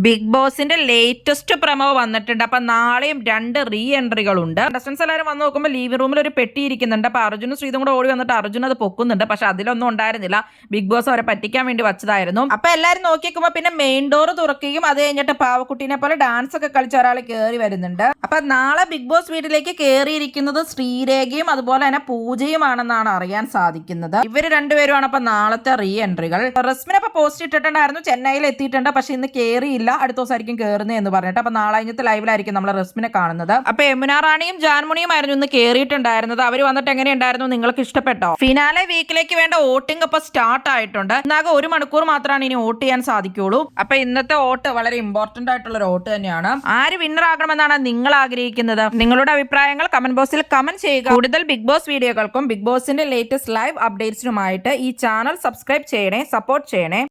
Big ബോസിന്റെ latest promo വന്നിട്ടുണ്ട്. അപ്പൊ നാളെയും 2 റീ എൻട്രികളുണ്ട്. കണ്ടസ്റ്റൻസ് എല്ലാവരും വന്ന് നോക്കുമ്പോൾ ലീവിംഗ് റൂമിൽ ഒരു പെട്ടി ഇരിക്കുന്നുണ്ട്. അപ്പൊ അർജുനും ശ്രീതും കൂടെ ഓടി വന്നിട്ട് അർജുൻ അത് പൊക്കുന്നുണ്ട്. പക്ഷെ അതിലൊന്നും ഉണ്ടായിരുന്നില്ല. ബിഗ് ബോസ് അവരെ പറ്റിക്കാൻ വേണ്ടി വച്ചതായിരുന്നു. അപ്പൊ എല്ലാരും നോക്കിക്കുമ്പോ പിന്നെ മെയിൻ ഡോർ തുറക്കുകയും അത് കഴിഞ്ഞിട്ട് പാവക്കുട്ടീനെ പോലെ ഡാൻസ് ഒക്കെ കളിച്ച ഒരാൾ കയറി വരുന്നുണ്ട്. അപ്പൊ നാളെ ബിഗ് ബോസ് വീട്ടിലേക്ക് കയറിയിരിക്കുന്നത് ശ്രീരേഖയും അതുപോലെ തന്നെ പൂജയുമാണെന്നാണ് അറിയാൻ സാധിക്കുന്നത്. ഇവര് രണ്ടുപേരുമാണ് അപ്പൊ നാളത്തെ റീ എൻട്രികൾ. റസ്മിനെ ഇപ്പൊ പോസ്റ്റ് ഇട്ടിട്ടുണ്ടായിരുന്നു, ചെന്നൈയിൽ എത്തിയിട്ടുണ്ട്. പക്ഷെ ഇന്ന് കയറിയില്ല, അടുത്ത ദിവസമായിരിക്കും കയറുന്നത് എന്ന് പറഞ്ഞിട്ട്. അപ്പൊ നാളെ കഴിഞ്ഞത്തെ ലൈവിലായിരിക്കും നമ്മൾ റസ്മിനെ കാണുന്നത്. അപ്പൊ യമുന റാണിയും ജാൻമുണിയും ആയിരുന്നു ഇന്ന് കയറിയിട്ടുണ്ടായിരുന്നത്. അവർ വന്നിട്ട് എങ്ങനെയുണ്ടായിരുന്നു, നിങ്ങൾക്ക് ഇഷ്ടപ്പെട്ടോ? ഫിനാലെ വീക്കിലേക്ക് വേണ്ട വോട്ടിംഗ് അപ്പൊ സ്റ്റാർട്ട് ആയിട്ടുണ്ട്. ഇന്നാകെ 1 മണിക്കൂർ മാത്രമാണ് ഇനി വോട്ട് ചെയ്യാൻ സാധിക്കുള്ളൂ. അപ്പൊ ഇന്നത്തെ വോട്ട് വളരെ ഇമ്പോർട്ടന്റ് ആയിട്ടുള്ള ഒരു വോട്ട് തന്നെയാണ്. ആര് വിന്നർ ആകണമെന്നാണ് നിങ്ങൾ ആഗ്രഹിക്കുന്നത്? നിങ്ങളുടെ അഭിപ്രായങ്ങൾ കമന്റ് ബോക്സിൽ കമന്റ് ചെയ്യുക. കൂടുതൽ ബിഗ് ബോസ് വീഡിയോകൾക്കും ബിഗ് ബോസിന്റെ ലേറ്റസ്റ്റ് ലൈവ് അപ്ഡേറ്റ്സിനുമായിട്ട് ഈ ചാനൽ സബ്സ്ക്രൈബ് ചെയ്യണേ, സപ്പോർട്ട് ചെയ്യണേ.